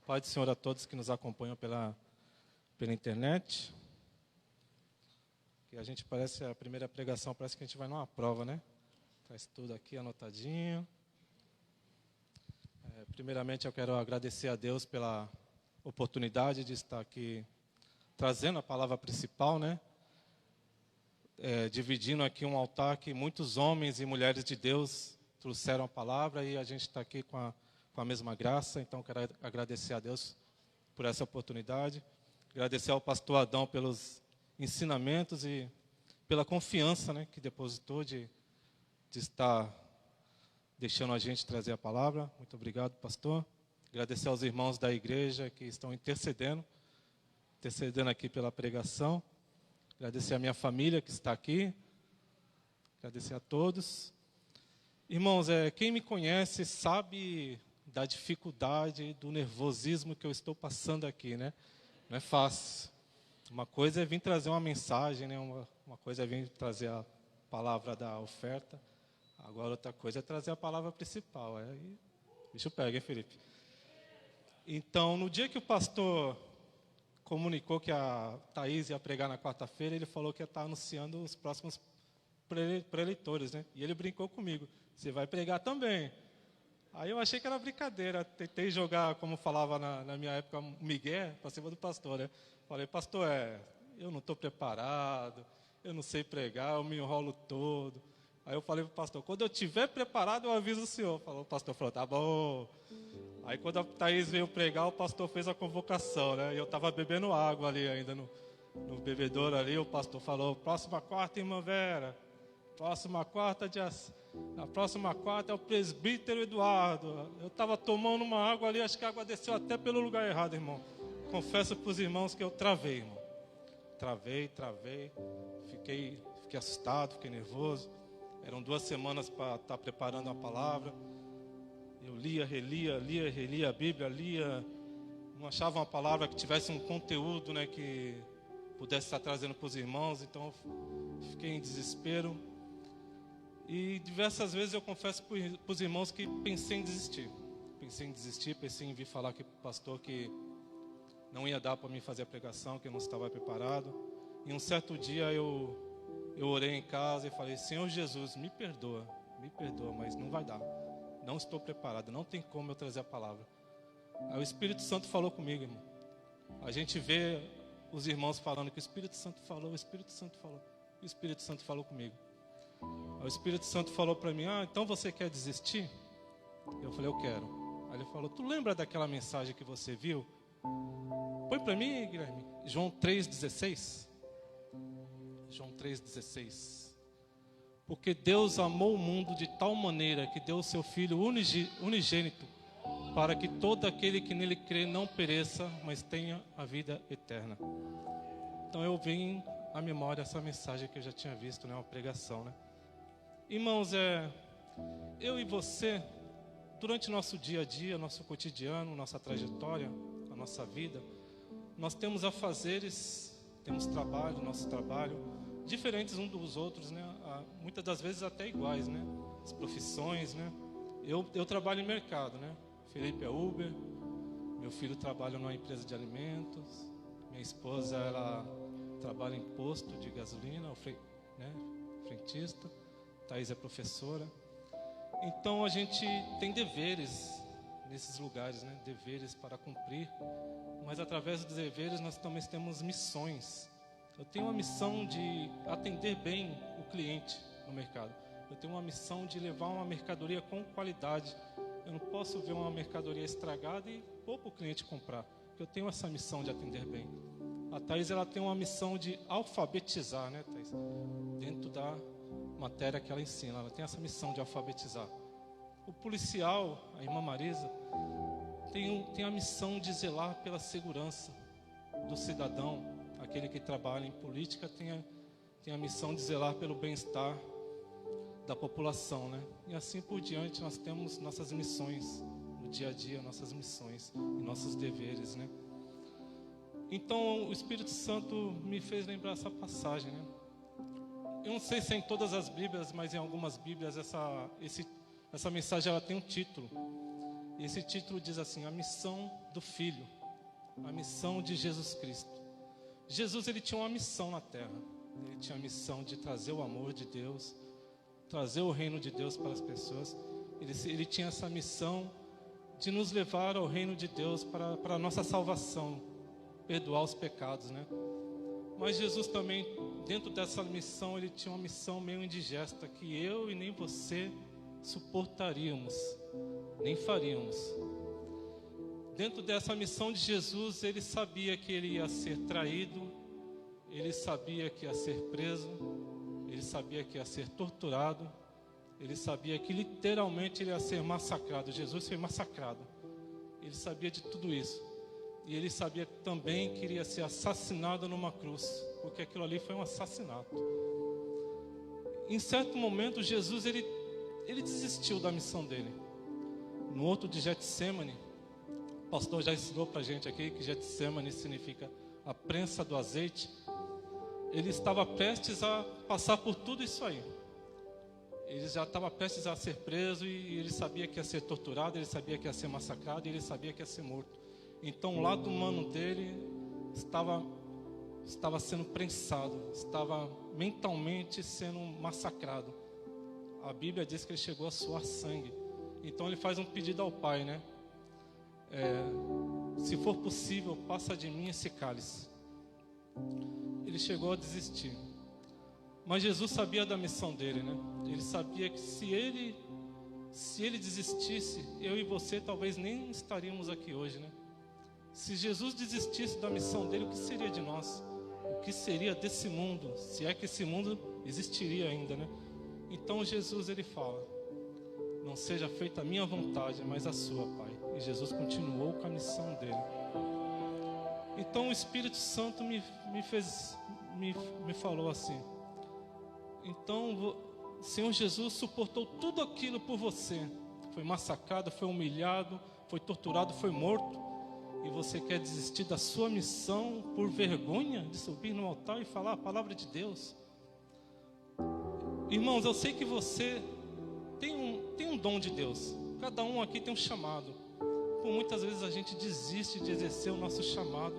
Paz do Senhor a todos que nos acompanham pela internet. Que a gente parece, a primeira pregação, parece que a gente vai numa prova, né? Traz tudo aqui anotadinho. Primeiramente, eu quero agradecer a Deus pela oportunidade de estar aqui trazendo a palavra principal, né? Dividindo aqui um altar que muitos homens e mulheres de Deus trouxeram a palavra e a gente está aqui com a mesma graça. Então, quero agradecer a Deus por essa oportunidade. Agradecer ao pastor Adão pelos ensinamentos e pela confiança, né, que depositou de estar deixando a gente trazer a palavra. Muito obrigado, pastor. Agradecer aos irmãos da igreja que estão intercedendo aqui pela pregação. Agradecer a minha família que está aqui. Agradecer a todos. Irmãos, quem me conhece sabe da dificuldade, do nervosismo que eu estou passando aqui, né? Não é fácil. Uma coisa é vir trazer uma mensagem, né? Uma coisa é vir trazer a palavra da oferta. Agora outra coisa é trazer a palavra principal. Aí o bicho pega, hein, Felipe? Então, no dia que o pastor comunicou que a Thaís ia pregar na quarta-feira, ele falou que ia estar anunciando os próximos preleitores, né? E ele brincou comigo: você vai pregar também. Aí eu achei que era brincadeira, tentei jogar, como falava na minha época, migué, para cima do pastor, né? Falei: pastor, eu não estou preparado, eu não sei pregar, eu me enrolo todo. Aí eu falei para o pastor: quando eu estiver preparado, eu aviso o senhor. O pastor falou: tá bom. Aí quando a Thaís veio pregar, o pastor fez a convocação, né? E eu estava bebendo água ali ainda no bebedouro ali, o pastor falou: próxima quarta, irmã Vera. Próxima quarta, na próxima quarta é o presbítero Eduardo. Eu estava tomando uma água ali, acho que a água desceu até pelo lugar errado, irmão. Confesso para os irmãos que eu travei, irmão. Travei. Fiquei assustado, fiquei nervoso. Eram 2 semanas para estar preparando a palavra. Eu relia a Bíblia, não achava uma palavra que tivesse um conteúdo, né, que pudesse estar trazendo para os irmãos. Então eu fiquei em desespero. E diversas vezes eu confesso para os irmãos que pensei em desistir. Pensei em vir falar para o pastor que não ia dar para mim fazer a pregação, que eu não estava preparado. E um certo dia eu orei em casa e falei: Senhor Jesus, me perdoa, mas não vai dar. Não estou preparado, não tem como eu trazer a palavra. Aí o Espírito Santo falou comigo, irmão. A gente vê os irmãos falando que o Espírito Santo falou, o Espírito Santo falou. E o Espírito Santo falou comigo. Aí o Espírito Santo falou para mim: então você quer desistir? Eu falei: eu quero. Aí ele falou: tu lembra daquela mensagem que você viu? Põe para mim, Guilherme, João 3,16. João 3,16. Porque Deus amou o mundo de tal maneira que deu o seu Filho unigênito, para que todo aquele que nele crê não pereça, mas tenha a vida eterna. Então eu vim à memória essa mensagem que eu já tinha visto, né, uma pregação, né? Irmãos, eu e você, durante nosso dia a dia, nosso cotidiano, nossa trajetória, a nossa vida, nós temos afazeres, temos nosso trabalho, diferentes uns dos outros, né? Muitas das vezes até iguais, né? As profissões, né? Eu trabalho em mercado, né? Felipe é Uber, meu filho trabalha numa empresa de alimentos, minha esposa, ela trabalha em posto de gasolina, né? Frentista, Thaís é professora. Então a gente tem deveres nesses lugares, né? Deveres para cumprir, mas através dos deveres nós também temos missões. Eu tenho uma missão de atender bem o cliente no mercado. Eu tenho uma missão de levar uma mercadoria com qualidade. Eu não posso ver uma mercadoria estragada e pôr para o cliente comprar. Eu tenho essa missão de atender bem. A Thaís, ela tem uma missão de alfabetizar, né, Thaís? Dentro da matéria que ela ensina, ela tem essa missão de alfabetizar. O policial, a irmã Marisa, tem a missão de zelar pela segurança do cidadão. Aquele que trabalha em política tem a missão de zelar pelo bem-estar da população, né? E assim por diante nós temos nossas missões no dia a dia, nossas missões e nossos deveres, né? Então o Espírito Santo me fez lembrar essa passagem, né? Eu não sei se é em todas as Bíblias, mas em algumas Bíblias essa mensagem ela tem um título. Esse título diz assim: a missão do Filho, a missão de Jesus Cristo. Jesus, ele tinha uma missão na terra. Ele tinha a missão de trazer o amor de Deus, trazer o reino de Deus para as pessoas. Ele tinha essa missão de nos levar ao reino de Deus para a nossa salvação, perdoar os pecados, né? Mas Jesus também, dentro dessa missão, ele tinha uma missão meio indigesta, que eu e nem você suportaríamos, nem faríamos. Dentro dessa missão de Jesus, ele sabia que ele ia ser traído, ele sabia que ia ser preso, ele sabia que ia ser torturado, ele sabia que literalmente ele ia ser massacrado. Jesus foi massacrado. Ele sabia de tudo isso. E ele sabia também que iria ser assassinado numa cruz, porque aquilo ali foi um assassinato. Em certo momento, Jesus ele desistiu da missão dele. No horto de Getsemane, o pastor já ensinou para a gente aqui que Getsemane significa a prensa do azeite. Ele estava prestes a passar por tudo isso aí. Ele já estava prestes a ser preso e ele sabia que ia ser torturado, ele sabia que ia ser massacrado e ele sabia que ia ser morto. Então o lado humano dele estava sendo prensado, estava mentalmente sendo massacrado. A Bíblia diz que ele chegou a suar sangue. Então ele faz um pedido ao Pai, né? Se for possível, passa de mim esse cálice. Ele chegou a desistir. Mas Jesus sabia da missão dele, né? Ele sabia que se ele desistisse, eu e você talvez nem estaríamos aqui hoje, né? Se Jesus desistisse da missão dele, o que seria de nós? O que seria desse mundo? Se é que esse mundo existiria ainda, né? Então Jesus, ele fala: não seja feita a minha vontade, mas a sua, Pai. E Jesus continuou com a missão dele. Então o Espírito Santo me falou assim: então o Senhor Jesus suportou tudo aquilo por você. Foi massacrado, foi humilhado, foi torturado, foi morto. E você quer desistir da sua missão por vergonha de subir no altar e falar a palavra de Deus? Irmãos, eu sei que você tem um dom de Deus. Cada um aqui tem um chamado. Por muitas vezes a gente desiste de exercer o nosso chamado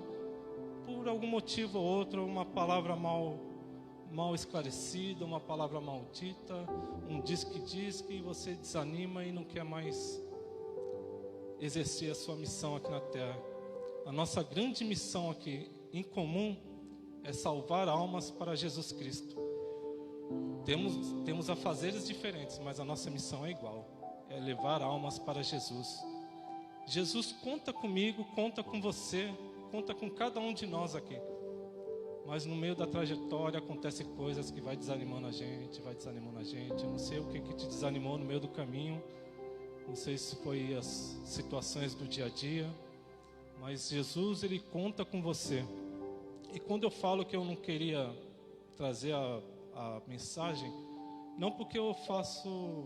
por algum motivo ou outro, uma palavra mal esclarecida, uma palavra maldita, um diz que você desanima e não quer mais exercer a sua missão aqui na terra. A nossa grande missão aqui em comum é salvar almas para Jesus Cristo. Temos afazeres diferentes, mas a nossa missão é igual, é levar almas para Jesus. Jesus conta comigo, conta com você, conta com cada um de nós aqui. Mas no meio da trajetória acontecem coisas que vai desanimando a gente. Eu não sei o que te desanimou no meio do caminho. Não sei se foi as situações do dia a dia. Mas Jesus, ele conta com você. E quando eu falo que eu não queria trazer a mensagem, não porque eu faço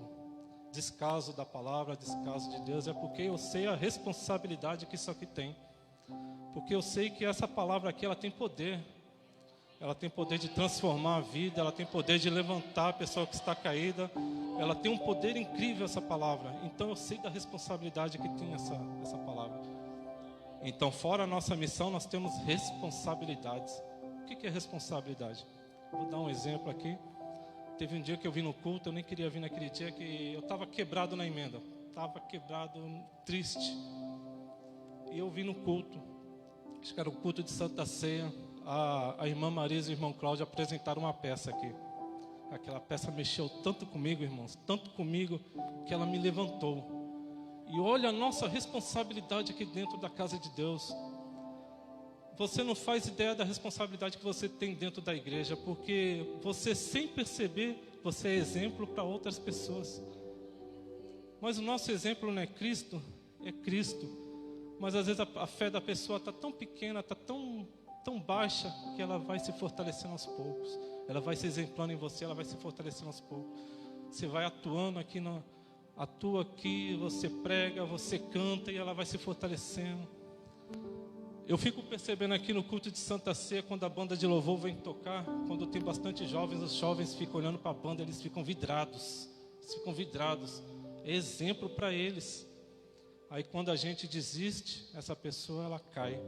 descaso da palavra, descaso de Deus, é porque eu sei a responsabilidade que isso aqui tem. Porque eu sei que essa palavra aqui, ela tem poder. Ela tem poder de transformar a vida, ela tem poder de levantar a pessoa que está caída. Ela tem um poder incrível, essa palavra. Então eu sei da responsabilidade que tem essa palavra. Então, fora a nossa missão, nós temos responsabilidades. O que é responsabilidade? Vou dar um exemplo aqui. Teve um dia que eu vim no culto, eu nem queria vir naquele dia, que eu estava quebrado na emenda. Estava quebrado, triste. E eu vim no culto. Acho que era o culto de Santa Ceia. A irmã Marisa e o irmão Cláudio apresentaram uma peça aqui. Aquela peça mexeu tanto comigo, irmãos, tanto comigo, que ela me levantou. E olha a nossa responsabilidade aqui dentro da casa de Deus. Você não faz ideia da responsabilidade que você tem dentro da igreja, porque você, sem perceber, você é exemplo para outras pessoas. Mas o nosso exemplo não é Cristo, é Cristo. Mas às vezes a fé da pessoa está tão pequena, está tão baixa, que ela vai se fortalecendo aos poucos. Ela vai se exemplando em você, ela vai se fortalecendo aos poucos. Você vai atuando aqui, atua aqui, você prega, você canta e ela vai se fortalecendo. Eu fico percebendo aqui no culto de Santa Ceia, quando a banda de louvor vem tocar, quando tem bastante jovens, os jovens ficam olhando para a banda, eles ficam vidrados. É exemplo para eles. Aí quando a gente desiste, essa pessoa ela cai.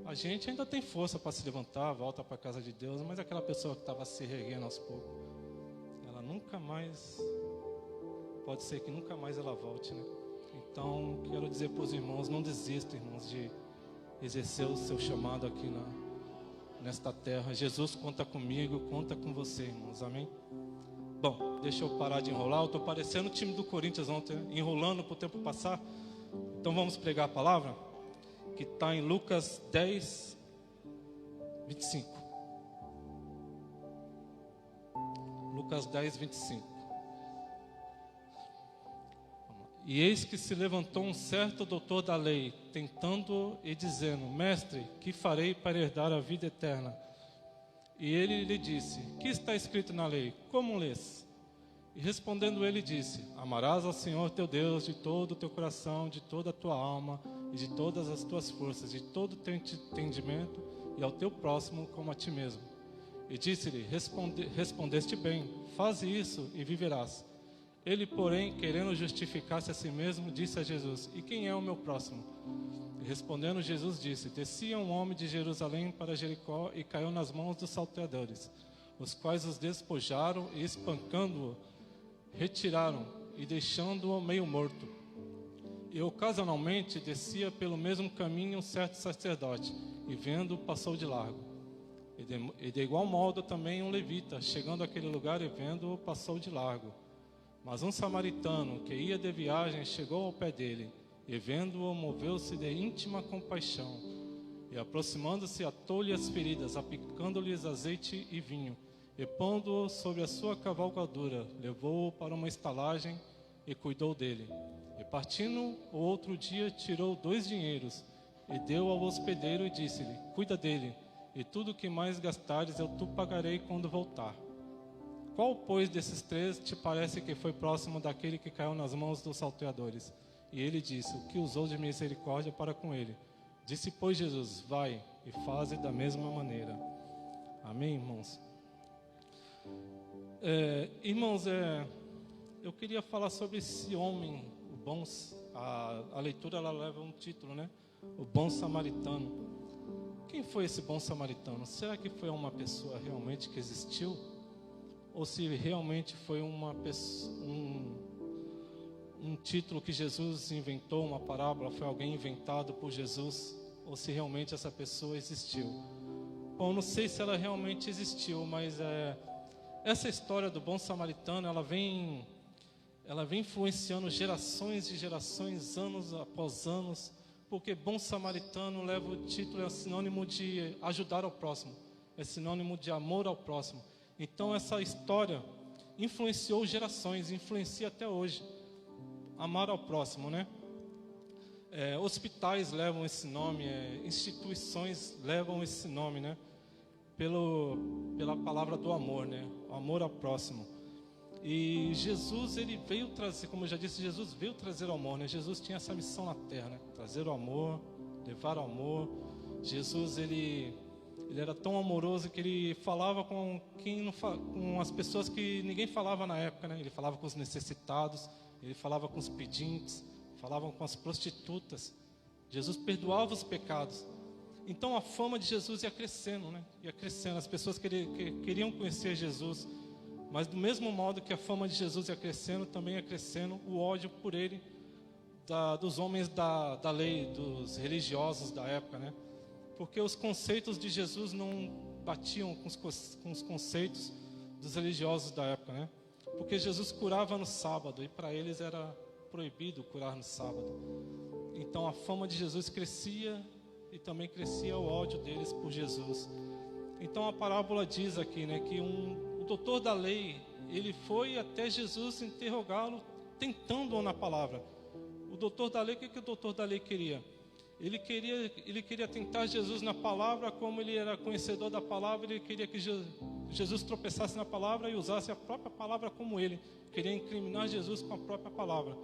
A gente ainda tem força para se levantar, volta para a casa de Deus, mas aquela pessoa que estava se erguendo aos poucos, ela nunca mais, pode ser que nunca mais ela volte, né? Então, quero dizer para os irmãos, não desistam, irmãos, de exercer o seu chamado aqui nesta terra. Jesus conta comigo, conta com você, irmãos, amém? Bom, deixa eu parar de enrolar, eu estou parecendo o time do Corinthians ontem, enrolando para o tempo passar. Então vamos pregar a palavra, que está em Lucas 10, 25. Lucas 10, 25. E eis que se levantou um certo doutor da lei, tentando e dizendo: Mestre, que farei para herdar a vida eterna? E ele lhe disse: Que está escrito na lei? Como lês? E respondendo ele disse: Amarás ao Senhor teu Deus de todo o teu coração, de toda a tua alma e de todas as tuas forças, de todo o teu entendimento, e ao teu próximo como a ti mesmo. E disse-lhe: Respondeste bem, faze isso e viverás. Ele, porém, querendo justificar-se a si mesmo, disse a Jesus: E quem é o meu próximo? E respondendo Jesus disse: Descia um homem de Jerusalém para Jericó e caiu nas mãos dos salteadores, os quais os despojaram e, espancando-o, retiraram e deixando-o meio morto. E ocasionalmente descia pelo mesmo caminho um certo sacerdote, e vendo-o passou de largo. E de igual modo também um levita, chegando àquele lugar e vendo-o passou de largo. Mas um samaritano que ia de viagem chegou ao pé dele, e vendo-o moveu-se de íntima compaixão, e aproximando-se atou-lhe as feridas, aplicando-lhes azeite e vinho, e pondo-o sobre a sua cavalgadura, levou-o para uma estalagem e cuidou dele. E partindo o outro dia, tirou 2 dinheiros, e deu ao hospedeiro e disse-lhe: Cuida dele, e tudo o que mais gastares eu te pagarei quando voltar. Qual, pois, desses 3 te parece que foi próximo daquele que caiu nas mãos dos salteadores? E ele disse: O que usou de misericórdia para com ele. Disse, pois, Jesus: Vai e faze da mesma maneira. Amém, irmãos? Irmãos, eu queria falar sobre esse homem, o bom. A leitura ela leva um título, né? O bom samaritano. Quem foi esse bom samaritano? Será que foi uma pessoa realmente que existiu? Ou se realmente foi uma pessoa, um título que Jesus inventou, uma parábola, foi alguém inventado por Jesus, ou se realmente essa pessoa existiu. Bom, não sei se ela realmente existiu, mas essa história do bom samaritano, ela vem influenciando gerações e gerações, anos após anos, porque bom samaritano leva o título, é sinônimo de ajudar ao próximo, é sinônimo de amor ao próximo. Então essa história influenciou gerações, influencia até hoje. Amar ao próximo, né? Hospitais levam esse nome, instituições levam esse nome, né? Pela palavra do amor, né? O amor ao próximo. E Jesus, ele veio trazer, como eu já disse, Jesus veio trazer o amor, né? Jesus tinha essa missão na terra, né? Trazer o amor, levar o amor. Jesus, ele era tão amoroso que ele falava com as pessoas que ninguém falava na época, né? Ele falava com os necessitados, ele falava com os pedintes, falava com as prostitutas. Jesus perdoava os pecados. Então a fama de Jesus ia crescendo, né? Ia crescendo. As pessoas queriam conhecer Jesus. Mas do mesmo modo que a fama de Jesus ia crescendo, também ia crescendo o ódio por ele, dos homens da lei, dos religiosos da época, né? Porque os conceitos de Jesus não batiam com os conceitos dos religiosos da época, né? Porque Jesus curava no sábado e para eles era proibido curar no sábado. Então a fama de Jesus crescia e também crescia o ódio deles por Jesus. Então a parábola diz aqui, né, que o doutor da lei, ele foi até Jesus interrogá-lo, tentando-o na palavra. O doutor da lei, o que o doutor da lei queria? Ele queria tentar Jesus na palavra, como ele era conhecedor da palavra, ele queria que Jesus tropeçasse na palavra e usasse a própria palavra como ele. Queria incriminar Jesus com a própria palavra.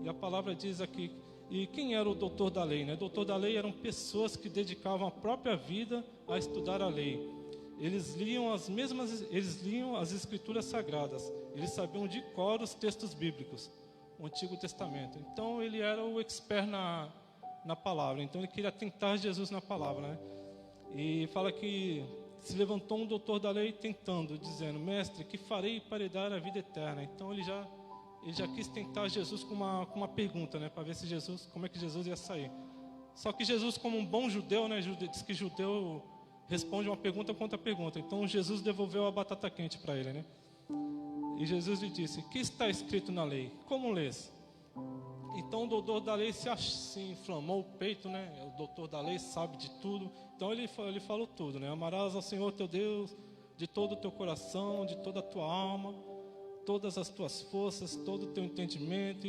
E a palavra diz aqui, e quem era o doutor da lei, né? O doutor da lei eram pessoas que dedicavam a própria vida a estudar a lei. Eles liam as escrituras sagradas, eles sabiam de cor os textos bíblicos. o Antigo Testamento. Então ele era o expert na palavra. Então ele queria tentar Jesus na palavra, né? E fala que se levantou um doutor da lei tentando, dizendo: mestre, que farei para herdar a vida eterna? Então ele já quis tentar Jesus com uma pergunta, né? Para ver se como é que Jesus ia sair. Só que Jesus, como um bom judeu, né? Diz que judeu responde uma pergunta com outra pergunta. Então Jesus devolveu a batata quente para ele, né? E Jesus lhe disse: que está escrito na lei? Como lês? Então o doutor da lei se inflamou o peito, né? O doutor da lei sabe de tudo. Então ele falou tudo, né? Amarás ao Senhor teu Deus de todo o teu coração, de toda a tua alma, todas as tuas forças, todo o teu entendimento,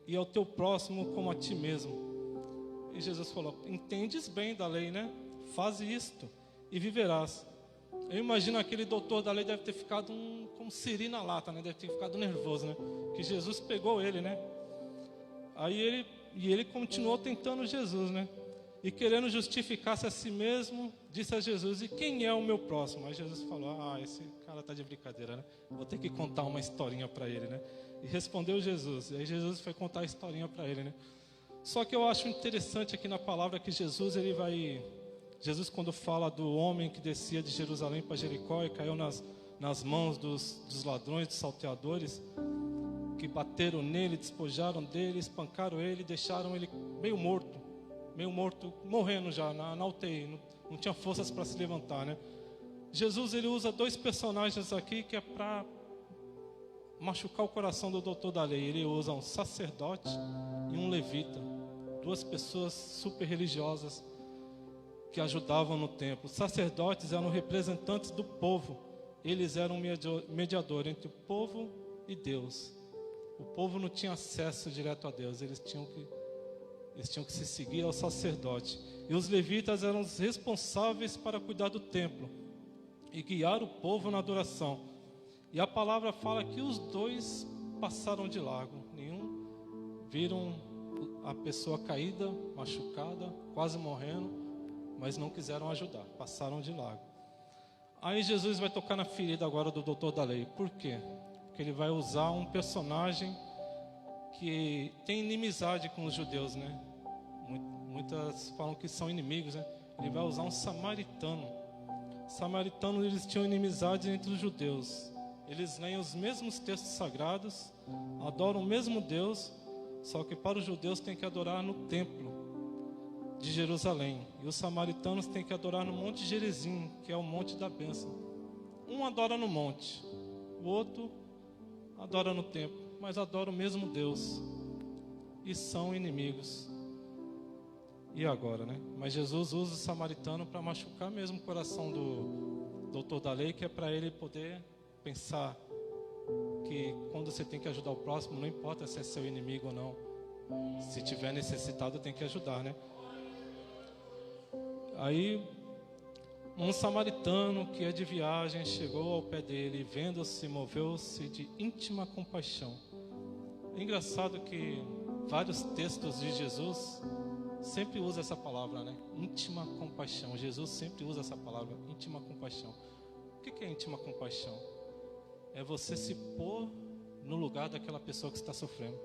e ao teu próximo como a ti mesmo. E Jesus falou: entendes bem da lei, né? Faze isto e viverás. Eu imagino aquele doutor da lei deve ter ficado com siri na lata, né? Deve ter ficado nervoso, né? Que Jesus pegou ele, né? Aí ele continuou tentando Jesus, né? E querendo justificar-se a si mesmo, disse a Jesus: e quem é o meu próximo? Aí Jesus falou: esse cara tá de brincadeira, né? Vou ter que contar uma historinha para ele, né? E respondeu Jesus. E aí Jesus foi contar a historinha para ele, né? Só que eu acho interessante aqui na palavra que Jesus quando fala do homem que descia de Jerusalém para Jericó e caiu nas mãos dos ladrões, dos salteadores, que bateram nele, despojaram dele, espancaram ele, deixaram ele meio morto, morrendo já na UTI, não tinha forças para se levantar, né? Jesus, ele usa dois personagens aqui que é para machucar o coração do doutor da lei. Ele usa um sacerdote e um levita, duas pessoas super religiosas que ajudavam no templo. Os sacerdotes eram representantes do povo. Eles eram mediador entre o povo e Deus. O povo não tinha acesso direto a Deus. Eles tinham que se seguir ao sacerdote. E os levitas eram os responsáveis para cuidar do templo e guiar o povo na adoração. E a palavra fala que os dois passaram de largo. Viram a pessoa caída, machucada, quase morrendo, mas não quiseram ajudar, passaram de largo. Aí Jesus vai tocar na ferida agora do doutor da lei. Por quê? Porque ele vai usar um personagem que tem inimizade com os judeus, né? Muitas falam que são inimigos, né? Ele vai usar um samaritano. Samaritanos, eles tinham inimizade entre os judeus. Eles leem os mesmos textos sagrados, adoram o mesmo Deus, só que para os judeus tem que adorar no templo de Jerusalém. E os samaritanos têm que adorar no Monte Gerizim, que é o Monte da Bênção. Um adora no monte, o outro adora no templo, mas adora o mesmo Deus. E são inimigos. E agora, né? Mas Jesus usa o samaritano para machucar mesmo o coração do doutor da lei, que é para ele poder pensar que quando você tem que ajudar o próximo, não importa se é seu inimigo ou não. Se tiver necessitado, tem que ajudar, né? Aí, um samaritano que é de viagem chegou ao pé dele e, vendo-se, moveu-se de íntima compaixão. É engraçado que vários textos de Jesus sempre usa essa palavra, né? Íntima compaixão. Jesus sempre usa essa palavra, íntima compaixão. O que é íntima compaixão? É você se pôr no lugar daquela pessoa que está sofrendo.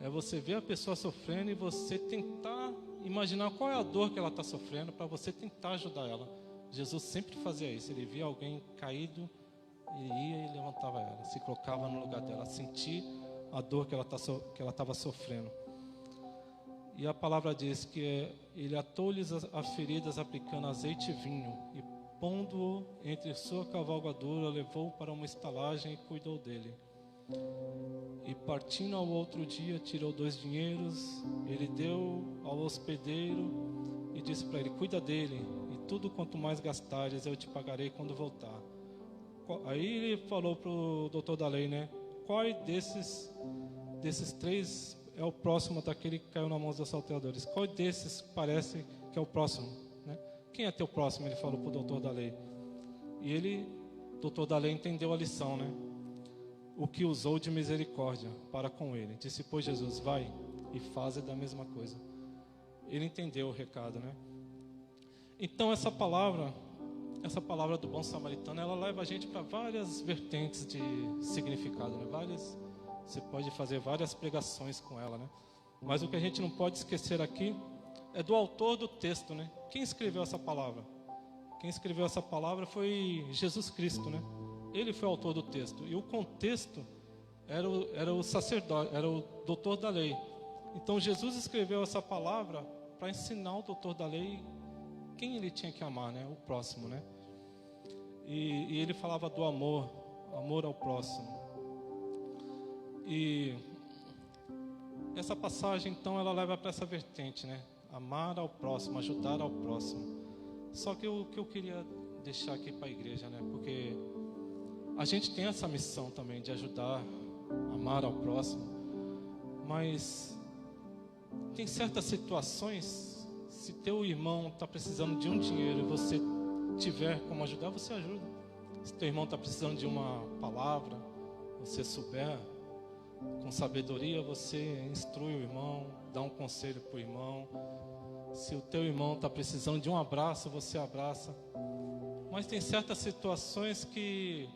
É você ver a pessoa sofrendo e você tentar imaginar qual é a dor que ela está sofrendo para você tentar ajudar ela. Jesus sempre fazia isso. Ele via alguém caído, ele ia e levantava ela, se colocava no lugar dela, sentir a dor que ela estava sofrendo. E a palavra diz que ele atou-lhes as feridas aplicando azeite e vinho, e pondo-o entre sua cavalgadura, levou-o para uma estalagem e cuidou dele. E partindo ao outro dia, tirou 2 dinheiros, ele deu ao hospedeiro e disse para ele: cuida dele, e tudo quanto mais gastares eu te pagarei quando voltar. Aí ele falou para o doutor da lei, né? Qual desses 3 é o próximo daquele que caiu nas mãos dos salteadores? Qual desses parece que é o próximo, né? Quem é teu próximo? Ele falou para o doutor da lei. E ele, doutor da lei, entendeu a lição, né? O que usou de misericórdia para com ele. Disse, pois Jesus, vai e faze da mesma coisa. Ele entendeu o recado, né? Então essa palavra do bom samaritano, ela leva a gente para várias vertentes de significado, né? Você pode fazer várias pregações com ela, né? Mas o que a gente não pode esquecer aqui é do autor do texto, né? Quem escreveu essa palavra? Quem escreveu essa palavra foi Jesus Cristo, né? Ele foi o autor do texto. E o contexto era o sacerdote, era o doutor da lei. Então Jesus escreveu essa palavra para ensinar o doutor da lei quem ele tinha que amar, né? O próximo, né? E ele falava do amor ao próximo. E essa passagem, então, ela leva para essa vertente, né? Amar ao próximo, ajudar ao próximo. Só que o que eu queria deixar aqui para a igreja, né? Porque a gente tem essa missão também de ajudar, amar ao próximo. Mas tem certas situações, se teu irmão está precisando de um dinheiro e você tiver como ajudar, você ajuda. Se teu irmão está precisando de uma palavra, você souber, com sabedoria, você instrui o irmão, dá um conselho para o irmão. Se o teu irmão está precisando de um abraço, você abraça. Mas tem certas situações que,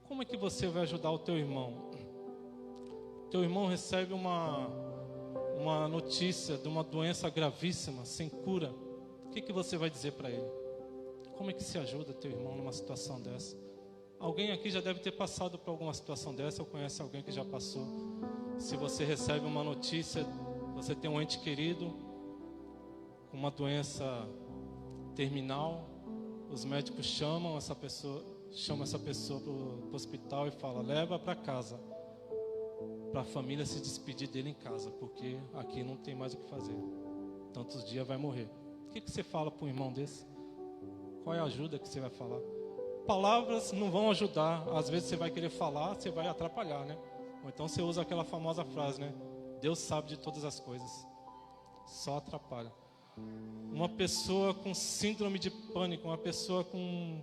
como é que você vai ajudar o teu irmão? Teu irmão recebe uma notícia de uma doença gravíssima, sem cura. O que você vai dizer para ele? Como é que se ajuda teu irmão numa situação dessa? Alguém aqui já deve ter passado por alguma situação dessa, ou conhece alguém que já passou. Se você recebe uma notícia, você tem um ente querido com uma doença terminal, os médicos chamam essa pessoa para o hospital e falam: leva para casa, para a família se despedir dele em casa, porque aqui não tem mais o que fazer. Tantos dias vai morrer. O que você fala para um irmão desse? Qual é a ajuda que você vai falar? Palavras não vão ajudar. Às vezes você vai querer falar, você vai atrapalhar, né? Ou então você usa aquela famosa frase, né? Deus sabe de todas as coisas. Só atrapalha. Uma pessoa com síndrome de pânico, uma pessoa com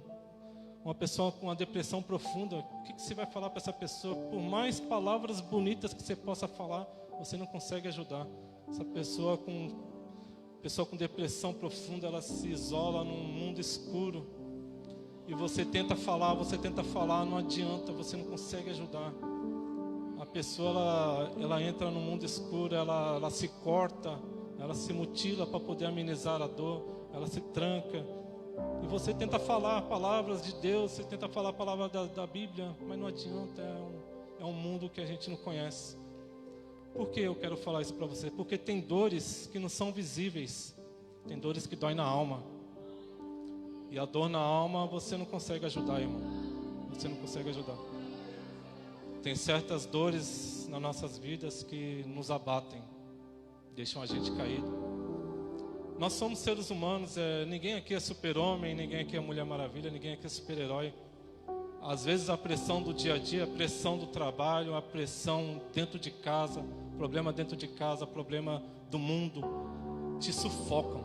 uma depressão profunda, o que você vai falar para essa pessoa? Por mais palavras bonitas que você possa falar, você não consegue ajudar. Essa pessoa com depressão profunda, ela se isola num mundo escuro. E você tenta falar, não adianta, você não consegue ajudar. A pessoa, ela entra no mundo escuro, ela se corta, ela se mutila para poder amenizar a dor, ela se tranca. E você tenta falar palavras de Deus, você tenta falar a palavra da Bíblia, mas não adianta, é um mundo que a gente não conhece. Por que eu quero falar isso para você? Porque tem dores que não são visíveis, tem dores que doem na alma. E a dor na alma você não consegue ajudar, irmão. Você não consegue ajudar. Tem certas dores nas nossas vidas que nos abatem, deixam a gente caído. Nós somos seres humanos, ninguém aqui é super-homem, ninguém aqui é Mulher Maravilha, ninguém aqui é super-herói. Às vezes a pressão do dia a dia, a pressão do trabalho, a pressão dentro de casa, problema dentro de casa, problema do mundo, te sufocam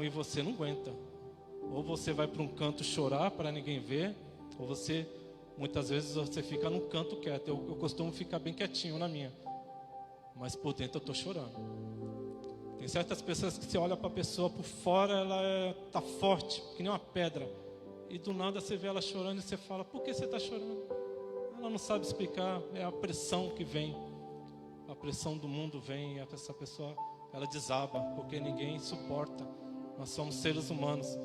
e você não aguenta. Ou você vai para um canto chorar para ninguém ver, ou muitas vezes você fica num canto quieto. Eu costumo ficar bem quietinho na minha, mas por dentro eu estou chorando. Tem certas pessoas que você olha para a pessoa por fora, ela está forte, que nem uma pedra, e do nada você vê ela chorando e você fala: por que você está chorando? Ela não sabe explicar, é a pressão que vem, a pressão do mundo vem, e essa pessoa, ela desaba, porque ninguém suporta. Nós somos seres humanos.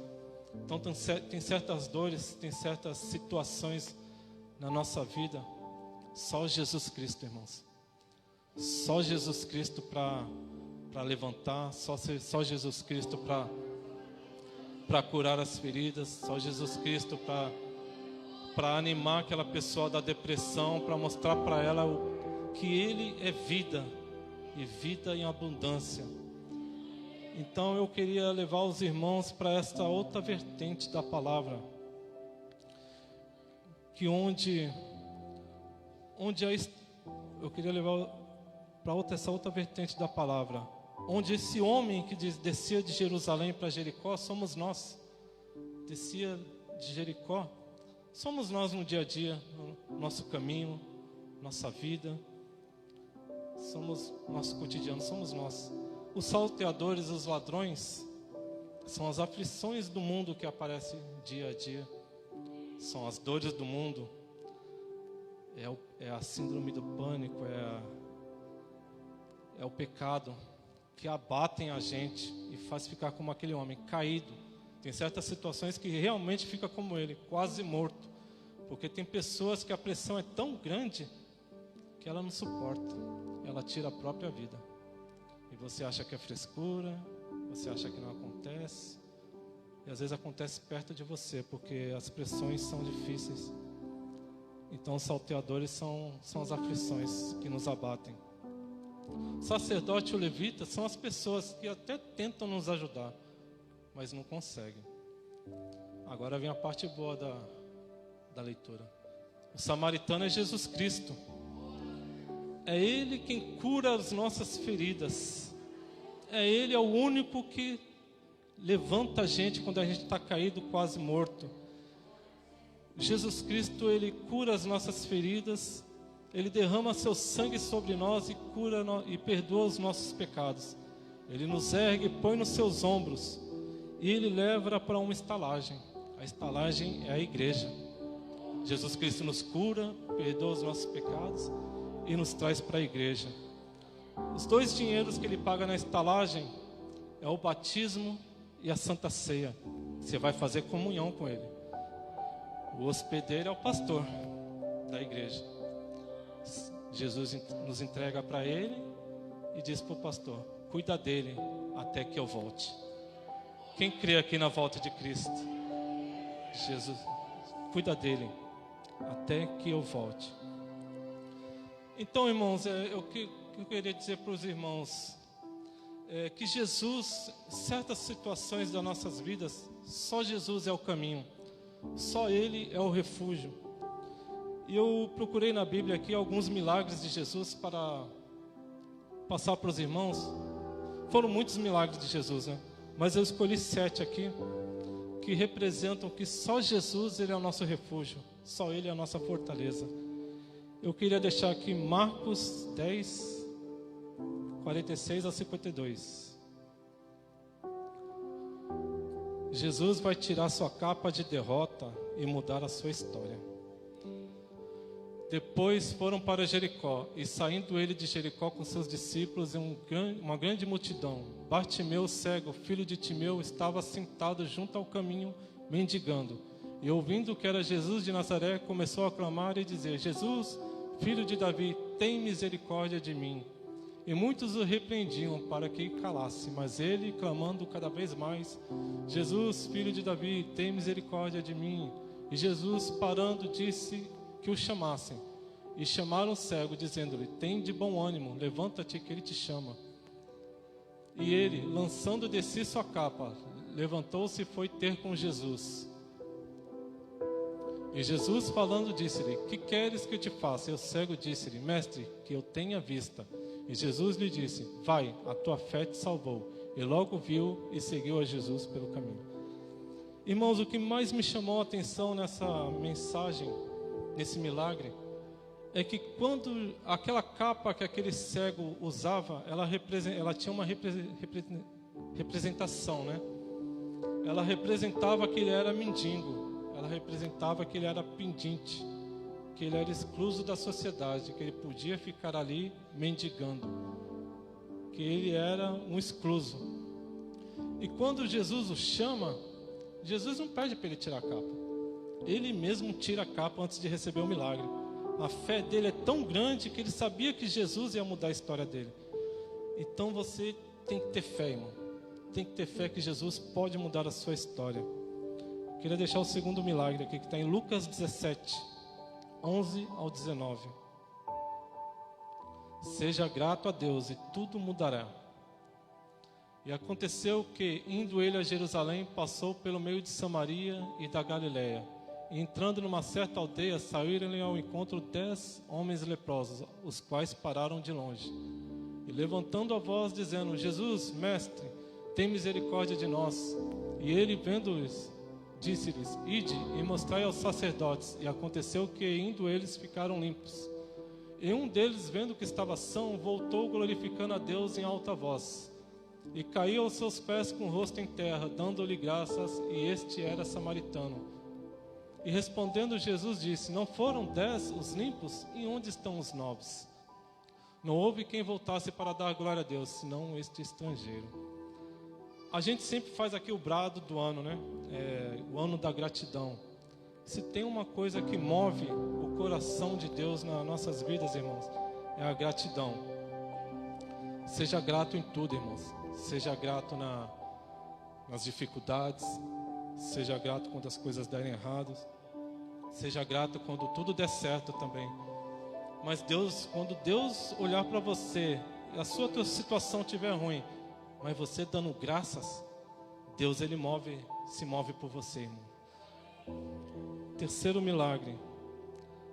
Então tem certas dores, tem certas situações na nossa vida. Só Jesus Cristo, irmãos. Só Jesus Cristo para levantar, só Jesus Cristo para curar as feridas, só Jesus Cristo para animar aquela pessoa da depressão, para mostrar para ela que Ele é vida, e vida em abundância. Então eu queria levar os irmãos para esta outra vertente da palavra, que eu queria levar para essa outra vertente da palavra, onde esse homem que descia de Jerusalém para Jericó somos nós. Descia de Jericó, somos nós no dia a dia, no nosso caminho, nossa vida, somos nosso cotidiano, somos nós. Os salteadores, os ladrões, são as aflições do mundo que aparecem dia a dia, são as dores do mundo. é a síndrome do pânico, é o pecado que abatem a gente e faz ficar como aquele homem caído. Tem certas situações que realmente fica como ele, quase morto, porque tem pessoas que a pressão é tão grande que ela não suporta, ela tira a própria vida. E você acha que é frescura, você acha que não acontece, e às vezes acontece perto de você, porque as pressões são difíceis. Então os salteadores são as aflições que nos abatem. O sacerdote e o levita são as pessoas que até tentam nos ajudar, mas não conseguem. Agora vem a parte boa da leitura. O samaritano é Jesus Cristo. É Ele quem cura as nossas feridas. Ele é o único que levanta a gente quando a gente está caído, quase morto. Jesus Cristo, Ele cura as nossas feridas. Ele derrama seu sangue sobre nós e cura e perdoa os nossos pecados. Ele nos ergue, põe nos seus ombros e Ele leva para uma estalagem. A estalagem é a igreja. Jesus Cristo nos cura, perdoa os nossos pecados e nos traz para a igreja. Os dois dinheiros que Ele paga na estalagem é o batismo e a Santa Ceia. Você vai fazer comunhão com Ele. O hospedeiro é o pastor da igreja. Jesus nos entrega para Ele e diz para o pastor: cuida dele até que eu volte. Quem crê aqui na volta de Cristo? Jesus, cuida dele até que eu volte. Então, irmãos, eu queria dizer para os irmãos que Jesus, certas situações das nossas vidas, só Jesus é o caminho, só Ele é o refúgio. E eu procurei na Bíblia aqui alguns milagres de Jesus para passar para os irmãos. Foram muitos milagres de Jesus, né? Mas eu escolhi 7 aqui, que representam que só Jesus, Ele é o nosso refúgio, só Ele é a nossa fortaleza. Eu queria deixar aqui Marcos 10, 46 a 52. Jesus vai tirar sua capa de derrota e mudar a sua história. Depois foram para Jericó, e saindo ele de Jericó com seus discípulos e uma grande multidão, Bartimeu, cego, filho de Timeu, estava sentado junto ao caminho, mendigando. E ouvindo que era Jesus de Nazaré, começou a clamar e dizer: Jesus, filho de Davi, tem misericórdia de mim. E muitos o repreendiam para que calasse, mas ele, clamando cada vez mais: Jesus, filho de Davi, tem misericórdia de mim. E Jesus, parando, disse que o chamassem. E chamaram o cego, dizendo-lhe: tem de bom ânimo, levanta-te que ele te chama. E ele, lançando de si sua capa, levantou-se e foi ter com Jesus. E Jesus, falando, disse-lhe: que queres que eu te faça? E o cego disse-lhe: mestre, que eu tenha vista. E Jesus lhe disse: vai, a tua fé te salvou. E logo viu e seguiu a Jesus pelo caminho. Irmãos, o que mais me chamou a atenção nessa mensagem, nesse milagre, é que quando aquela capa que aquele cego usava, ela tinha uma representação, né? Ela representava que ele era mendigo, ela representava que ele era pedinte, que ele era excluso da sociedade, que ele podia ficar ali mendigando, que ele era um excluso. E quando Jesus o chama, Jesus não pede para ele tirar a capa. Ele mesmo tira a capa antes de receber o milagre. A fé dele é tão grande que ele sabia que Jesus ia mudar a história dele. Então você tem que ter fé, irmão. Tem que ter fé que Jesus pode mudar a sua história. Queria deixar o segundo milagre aqui, que está em Lucas 17, 11 ao 19. Seja grato a Deus e tudo mudará. E aconteceu que, indo ele a Jerusalém, passou pelo meio de Samaria e da Galiléia. E entrando numa certa aldeia, saíram-lhe ao encontro 10 homens leprosos, os quais pararam de longe. E levantando a voz, dizendo: Jesus, mestre, tem misericórdia de nós. E ele, vendo-os, disse-lhes: ide e mostrai aos sacerdotes. E aconteceu que, indo eles, ficaram limpos. E um deles, vendo que estava são, voltou glorificando a Deus em alta voz. E caiu aos seus pés com o rosto em terra, dando-lhe graças, e este era samaritano. E respondendo Jesus disse: não foram 10 os limpos? E onde estão os 9? Não houve quem voltasse para dar glória a Deus, senão este estrangeiro. A gente sempre faz aqui o brado do ano, né? O ano da gratidão. Se tem uma coisa que move o coração de Deus nas nossas vidas, irmãos, é a gratidão. Seja grato em tudo, irmãos. Seja grato nas dificuldades. Seja grato quando as coisas derem errado. Seja grato quando tudo der certo também. Mas Deus, quando Deus olhar para você e a sua situação estiver ruim, mas você dando graças, Deus ele se move por você, irmão. Terceiro milagre,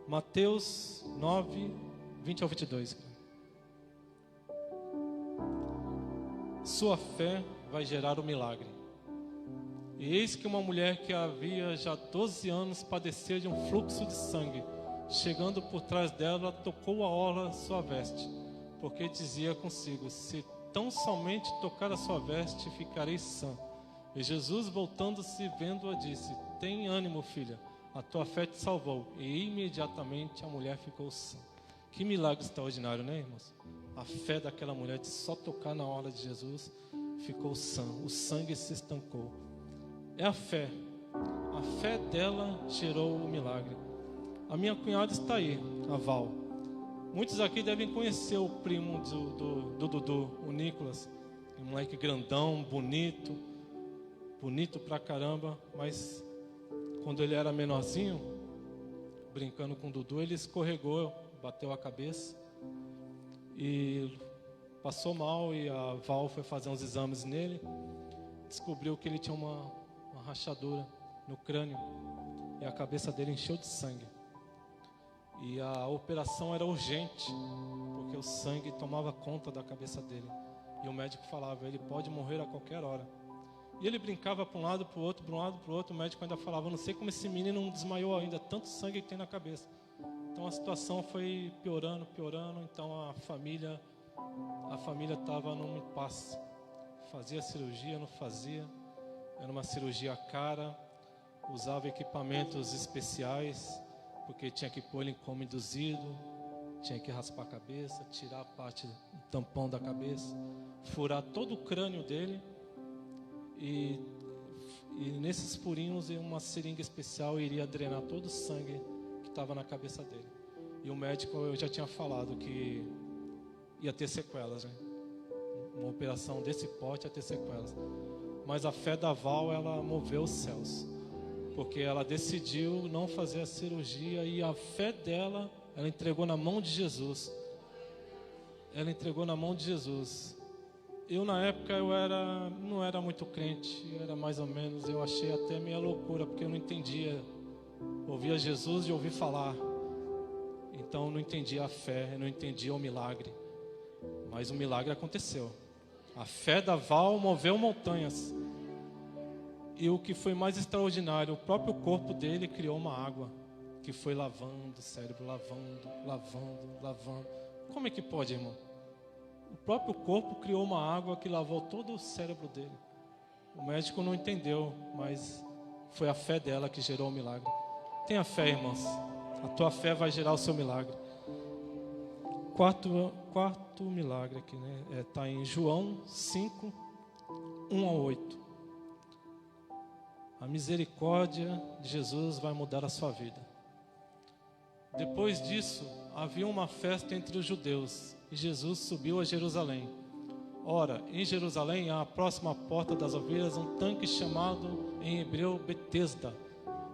Mateus 9, 20 ao 22. Sua fé vai gerar o milagre. E eis que uma mulher que havia já 12 anos padecia de um fluxo de sangue, chegando por trás dela, tocou a orla de sua veste, porque dizia consigo: se tão somente tocar a sua veste, ficarei sã. E Jesus, voltando-se, vendo-a, disse: tem ânimo, filha, a tua fé te salvou. E imediatamente a mulher ficou sã. Que milagre extraordinário, né, irmãos? A fé daquela mulher de só tocar na orla de Jesus, ficou sã, o sangue se estancou. É a fé dela gerou o milagre. A minha cunhada está aí, a Val. Muitos aqui devem conhecer o primo do Dudu, o Nicolas. Um moleque grandão, bonito pra caramba. Mas quando ele era menorzinho, brincando com o Dudu, ele escorregou, bateu a cabeça e passou mal. E a Val foi fazer uns exames nele, descobriu que ele tinha uma rachadura no crânio e a cabeça dele encheu de sangue. E a operação era urgente, porque o sangue tomava conta da cabeça dele. E o médico falava: ele pode morrer a qualquer hora. E ele brincava para um lado, para o outro, para um lado, para o outro. O médico ainda falava: não sei como esse menino não desmaiou ainda, tanto sangue que tem na cabeça. Então a situação foi piorando. Então a família estava num impasse. Fazia cirurgia, não fazia. Era uma cirurgia cara. Usava equipamentos especiais, porque tinha que pôr ele em coma induzido, tinha que raspar a cabeça, tirar a parte do tampão da cabeça, furar todo o crânio dele e nesses furinhos uma seringa especial iria drenar todo o sangue que estava na cabeça dele. E o médico, eu já tinha falado que ia ter sequelas, né? Uma operação desse porte ia ter sequelas. Mas a fé da Val, ela moveu os céus, porque ela decidiu não fazer a cirurgia e a fé dela, ela entregou na mão de Jesus. Eu na época não era muito crente, eu era mais ou menos, eu achei até meio loucura, porque eu não entendia. Ouvia Jesus e ouvia falar, então eu não entendia a fé, eu não entendia o milagre. Mas o milagre aconteceu. A fé da Val moveu montanhas. E o que foi mais extraordinário, o próprio corpo dele criou uma água que foi lavando o cérebro, lavando. Como é que pode, irmão? O próprio corpo criou uma água que lavou todo o cérebro dele. O médico não entendeu, mas foi a fé dela que gerou o milagre. Tenha fé, irmãos. A tua fé vai gerar o seu milagre. Quarto milagre aqui, né? Está em João 5, 1 ao 8. A misericórdia de Jesus vai mudar a sua vida. Depois disso, havia uma festa entre os judeus e Jesus subiu a Jerusalém. Ora, em Jerusalém, à próxima porta das ovelhas, um tanque chamado em hebreu Betesda,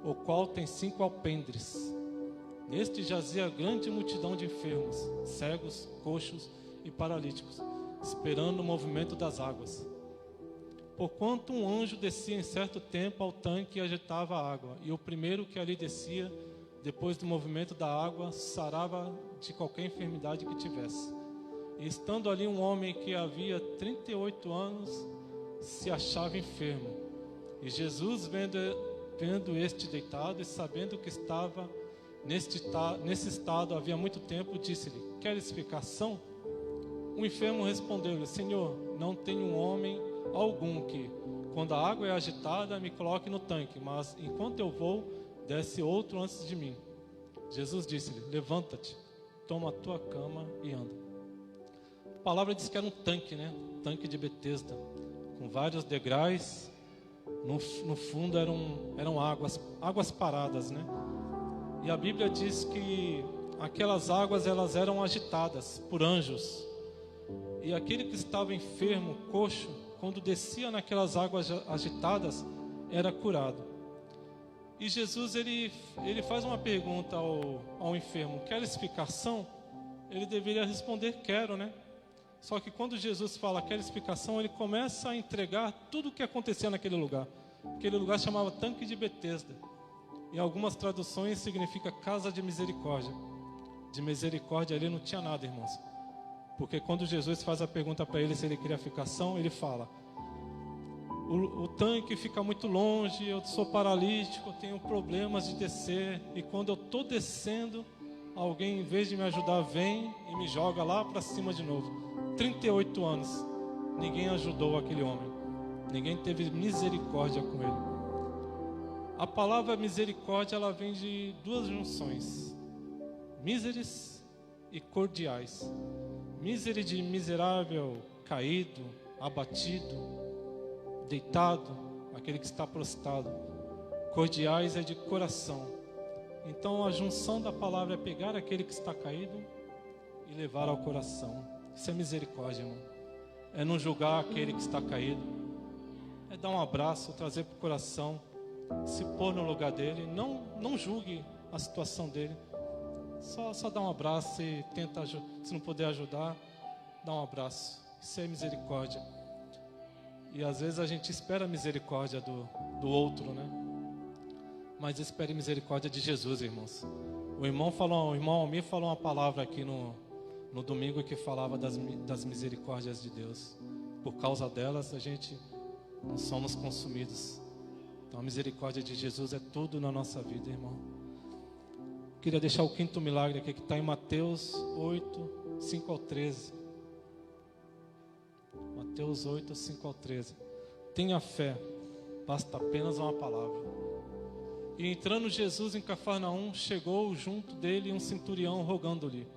o qual tem 5 alpendres. Neste jazia grande multidão de enfermos, cegos, coxos e paralíticos, esperando o movimento das águas. Porquanto um anjo descia em certo tempo ao tanque e agitava a água, e o primeiro que ali descia, depois do movimento da água, sarava de qualquer enfermidade que tivesse. E estando ali um homem que havia 38 anos, se achava enfermo. E Jesus, vendo este deitado e sabendo que estava nesse estado havia muito tempo, disse-lhe: queres ficar são? O enfermo respondeu-lhe: Senhor, não tenho um homem algum que, quando a água é agitada, me coloque no tanque, mas enquanto eu vou, desce outro antes de mim. Jesus disse-lhe: levanta-te, toma a tua cama e anda. A palavra diz que era um tanque, né? Tanque de Betesda, com vários degraus. No fundo eram águas paradas, né? E a Bíblia diz que aquelas águas elas eram agitadas por anjos. E aquele que estava enfermo, coxo, quando descia naquelas águas agitadas, era curado. E Jesus ele faz uma pergunta ao enfermo: queres ficação? Ele deveria responder: quero, né? Só que quando Jesus fala queres ficação, ele começa a entregar tudo o que acontecia naquele lugar. Aquele lugar chamava Tanque de Betesda. Em algumas traduções significa casa de misericórdia. De misericórdia ali não tinha nada, irmãos. Porque quando Jesus faz a pergunta para ele se ele queria ficação, ele fala: o tanque fica muito longe, eu sou paralítico, eu tenho problemas de descer. E quando eu estou descendo, alguém, em vez de me ajudar, vem e me joga lá para cima de novo. 38 anos, ninguém ajudou aquele homem. Ninguém teve misericórdia com ele. A palavra misericórdia, ela vem de duas junções: míseres e cordiais. Mísere de miserável, caído, abatido, deitado, aquele que está prostrado. Cordiais é de coração. Então a junção da palavra é pegar aquele que está caído e levar ao coração. Isso é misericórdia, irmão. É não julgar aquele que está caído. É dar um abraço, trazer para o coração, se pôr no lugar dele. Não julgue a situação dele. Só dá um abraço e tenta, se não puder ajudar, dá um abraço. Isso é misericórdia. E às vezes a gente espera a misericórdia do outro, né? Mas espere misericórdia de Jesus, irmãos. O irmão Almir falou uma palavra aqui no domingo que falava das misericórdias de Deus. Por causa delas a gente não somos consumidos. Então a misericórdia de Jesus é tudo na nossa vida, irmão. Queria deixar o quinto milagre aqui, que está em Mateus 8, 5 ao 13. Mateus 8, 5 ao 13. Tenha fé, basta apenas uma palavra. E entrando Jesus em Cafarnaum, chegou junto dele um centurião rogando-lhe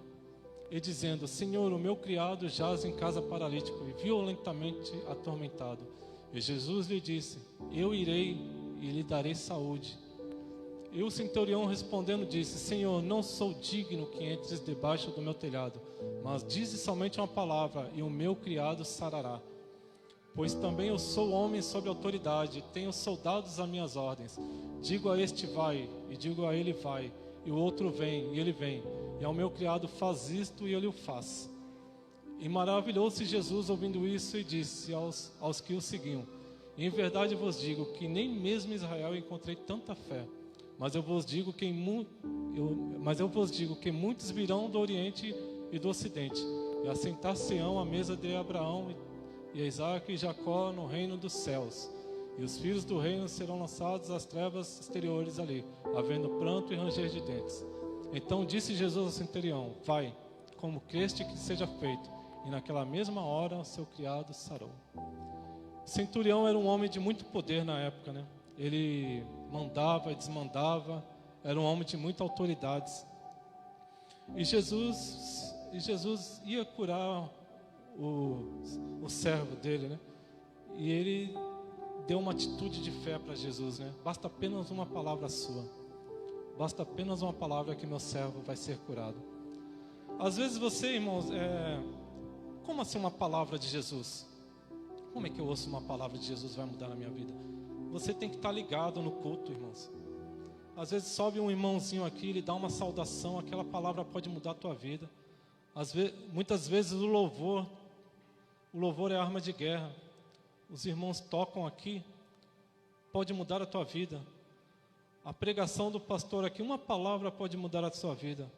e dizendo: Senhor, o meu criado jaz em casa paralítico e violentamente atormentado. E Jesus lhe disse: eu irei e lhe darei saúde. E o centurião respondendo disse: Senhor, não sou digno que entres debaixo do meu telhado, mas dize somente uma palavra e o meu criado sarará. Pois também eu sou homem sob autoridade, tenho soldados às minhas ordens. Digo a este vai, e digo a ele vai, e o outro vem, e ele vem. E ao meu criado faz isto, e ele o faz. E maravilhou-se Jesus ouvindo isso, e disse aos que o seguiam: em verdade vos digo que nem mesmo em Israel encontrei tanta fé. Mas eu vos digo que muitos virão do Oriente e do Ocidente, e assentar-se-ão à mesa de Abraão e Isaac e Jacó no reino dos céus. E os filhos do reino serão lançados às trevas exteriores ali, havendo pranto e ranger de dentes. Então disse Jesus ao centurião: vai, como creste que seja feito. E naquela mesma hora seu criado sarou. Centurião era um homem de muito poder na época, né? Ele mandava e desmandava, era um homem de muita autoridade. E Jesus ia curar o servo dele, né? E ele deu uma atitude de fé para Jesus, né? Basta apenas uma palavra sua. Basta apenas uma palavra que meu servo vai ser curado. Às vezes você, irmãos, como assim uma palavra de Jesus? Como é que eu ouço uma palavra de Jesus vai mudar a minha vida? Você tem que estar ligado no culto, irmãos. Às vezes sobe um irmãozinho aqui, ele dá uma saudação, aquela palavra pode mudar a tua vida. Muitas vezes o louvor é arma de guerra. Os irmãos tocam aqui, pode mudar a tua vida. A pregação do pastor aqui, uma palavra pode mudar a sua vida.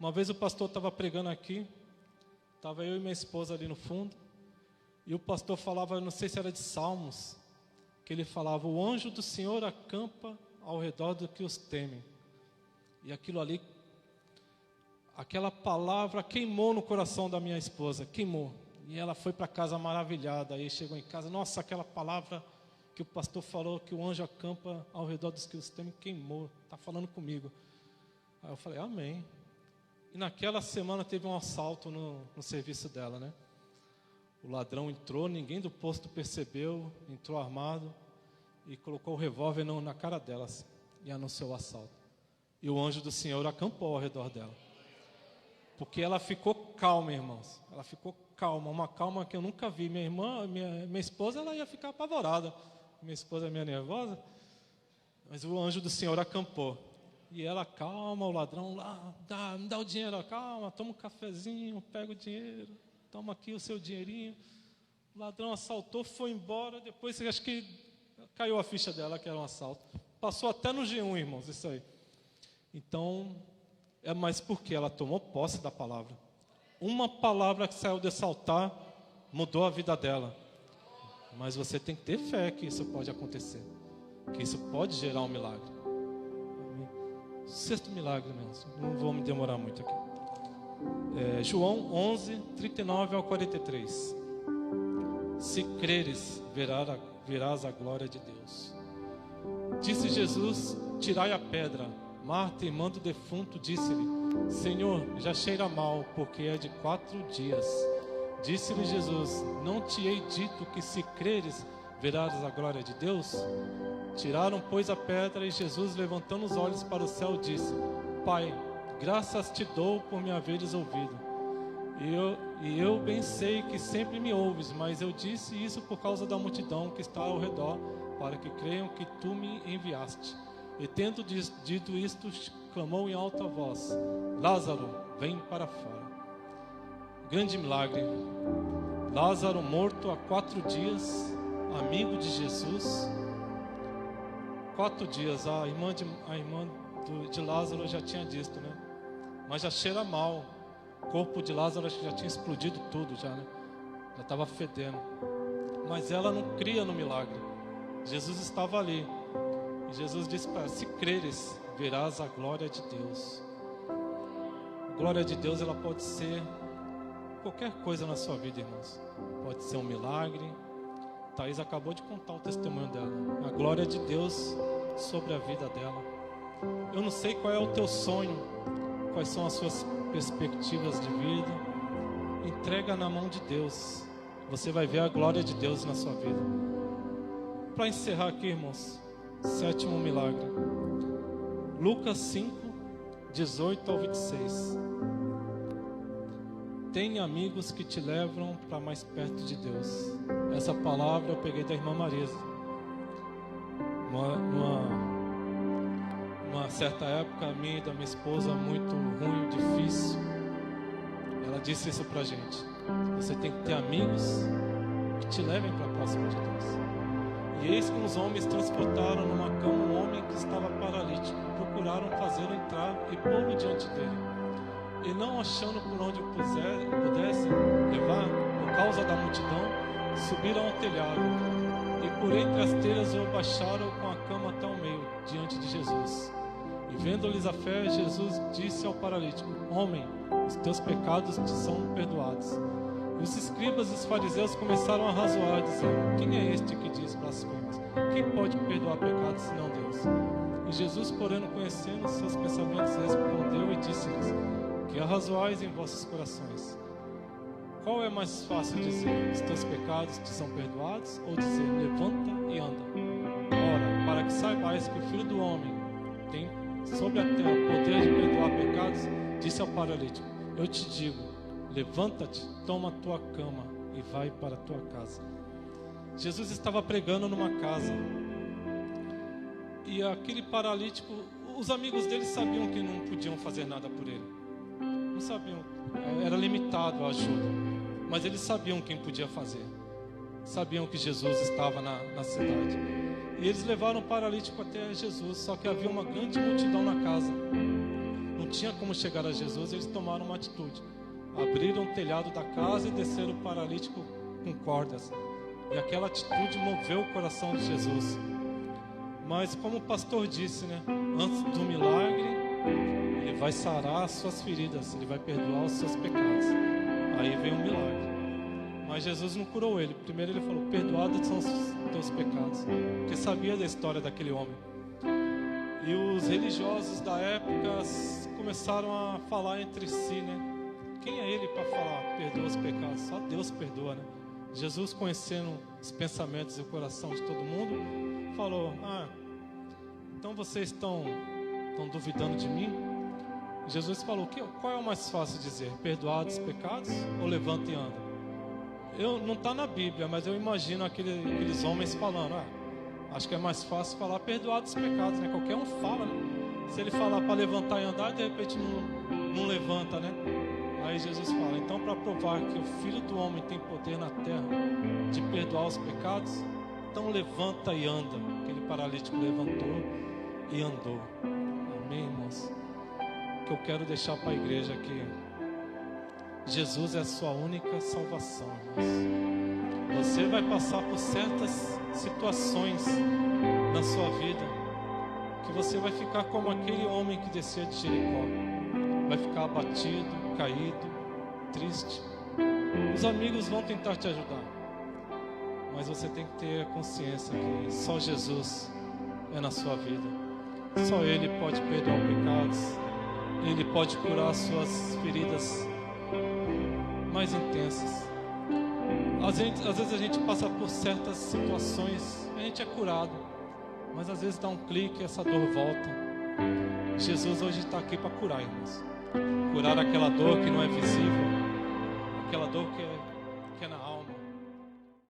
Uma vez o pastor estava pregando aqui, estava eu e minha esposa ali no fundo, e o pastor falava, não sei se era de Salmos, que ele falava: o anjo do Senhor acampa ao redor do que os temem. E aquilo ali, aquela palavra queimou no coração da minha esposa, queimou. E ela foi para casa maravilhada. Aí chegou em casa: nossa, aquela palavra que o pastor falou que o anjo acampa ao redor dos que os temem, queimou, está falando comigo. Aí eu falei, amém. E naquela semana teve um assalto no serviço dela, né? O ladrão entrou, ninguém do posto percebeu, entrou armado e colocou o revólver na cara dela assim, e anunciou o assalto. E o anjo do Senhor acampou ao redor dela. Porque ela ficou calma, irmãos. Ela ficou calma, uma calma que eu nunca vi. Minha irmã, minha esposa, ela ia ficar apavorada. Minha esposa é meio nervosa. Mas o anjo do Senhor acampou. E ela, calma, o ladrão lá, me dá o dinheiro, calma, toma um cafezinho, pega o dinheiro, toma aqui o seu dinheirinho. O ladrão assaltou, foi embora, depois acho que caiu a ficha dela, que era um assalto. Passou até no G1, irmãos, isso aí. Então, mas por quê? Ela tomou posse da palavra. Uma palavra que saiu desse altar mudou a vida dela. Mas você tem que ter fé que isso pode acontecer, que isso pode gerar um milagre. Sexto milagre, irmãos. Não vou me demorar muito aqui. João 11, 39 ao 43. Se creres, verás a glória de Deus. Disse Jesus, tirai a pedra. Marta, irmã do defunto, disse-lhe, Senhor, já cheira mal, porque é de 4 dias. Disse-lhe Jesus, não te hei dito que se creres, verás a glória de Deus? Tiraram, pois, a pedra, e Jesus, levantando os olhos para o céu, disse, Pai, graças te dou por me haveres ouvido. E eu bem sei que sempre me ouves, mas eu disse isso por causa da multidão que está ao redor, para que creiam que tu me enviaste. E tendo dito isto, clamou em alta voz, Lázaro, vem para fora. Grande milagre. Lázaro morto há 4 dias, amigo de Jesus. 4 dias, a irmã de Lázaro já tinha dito, né? Mas já cheira mal. O corpo de Lázaro já tinha explodido tudo, já, né? Já estava fedendo. Mas ela não cria no milagre. Jesus estava ali. E Jesus disse para ela, se creres, verás a glória de Deus. A glória de Deus, ela pode ser qualquer coisa na sua vida, irmãos. Pode ser um milagre. Thaís acabou de contar o testemunho dela. A glória de Deus sobre a vida dela. Eu não sei qual é o teu sonho, quais são as suas perspectivas de vida. Entrega na mão de Deus. Você vai ver a glória de Deus na sua vida. Para encerrar aqui, irmãos, 7º milagre. Lucas 5, 18 ao 26. Tem amigos que te levam para mais perto de Deus. Essa palavra eu peguei da irmã Marisa. Uma certa época, a minha e da minha esposa, muito ruim, difícil. Ela disse isso pra gente. Você tem que ter amigos que te levem para próximo de Deus. E eis que uns homens transportaram numa cama um homem que estava paralítico. Procuraram fazê-lo entrar e pô-lo diante dele. E não achando por onde o pudessem levar, por causa da multidão, subiram ao telhado. E por entre as telhas o baixaram com a cama até o meio, diante de Jesus. E vendo-lhes a fé, Jesus disse ao paralítico, homem, os teus pecados te são perdoados. E os escribas e os fariseus começaram a razoar, dizendo, quem é este que diz blasfêmias? Quem pode perdoar pecados senão Deus? E Jesus, porém, conhecendo seus pensamentos, respondeu e disse-lhes, que arrazoais em vossos corações. Qual é mais fácil dizer, os teus pecados te são perdoados, ou dizer, levanta e anda? Ora, para que saibais que o Filho do Homem tem sobre a terra o poder de perdoar pecados, disse ao paralítico, eu te digo, levanta-te, toma a tua cama e vai para a tua casa. Jesus estava pregando numa casa, e aquele paralítico, os amigos dele sabiam que não podiam fazer nada por ele. Não sabiam, era limitado a ajuda, mas eles sabiam quem podia fazer, sabiam que Jesus estava na cidade, e eles levaram o paralítico até Jesus, só que havia uma grande multidão na casa, não tinha como chegar a Jesus. Eles tomaram uma atitude, abriram o telhado da casa e desceram o paralítico com cordas, e aquela atitude moveu o coração de Jesus. Mas como o pastor disse, né, antes do milagre, Ele vai sarar as suas feridas, Ele vai perdoar os seus pecados. Aí vem um milagre. Mas Jesus não curou ele. Primeiro ele falou: perdoados são os teus pecados, porque sabia da história daquele homem. E os religiosos da época começaram a falar entre si, né? Quem é ele para falar perdoa os pecados? Só Deus perdoa, né? Jesus, conhecendo os pensamentos e o coração de todo mundo, falou: então vocês estão duvidando de mim? Jesus falou: qual é o mais fácil de dizer? Perdoados os pecados ou levanta e anda? Não está na Bíblia, mas eu imagino aqueles homens falando: acho que é mais fácil falar perdoados os pecados, né? Qualquer um fala, né? Se ele falar para levantar e andar, de repente não levanta, né? Aí Jesus fala: então, para provar que o Filho do Homem tem poder na terra de perdoar os pecados, então levanta e anda. Aquele paralítico levantou e andou. Amém, irmãos? O que eu quero deixar para a igreja aqui: Jesus é a sua única salvação, irmãos. Você vai passar por certas situações na sua vida que você vai ficar como aquele homem que descia de Jericó. Vai ficar abatido, caído, triste. Os amigos vão tentar te ajudar, mas você tem que ter a consciência que só Jesus é na sua vida. Só Ele pode perdoar pecados. Ele pode curar as suas feridas mais intensas. Às vezes a gente passa por certas situações, a gente é curado, mas às vezes dá um clique e essa dor volta. Jesus hoje está aqui para curar, irmãos. Curar aquela dor que não é visível, aquela dor que é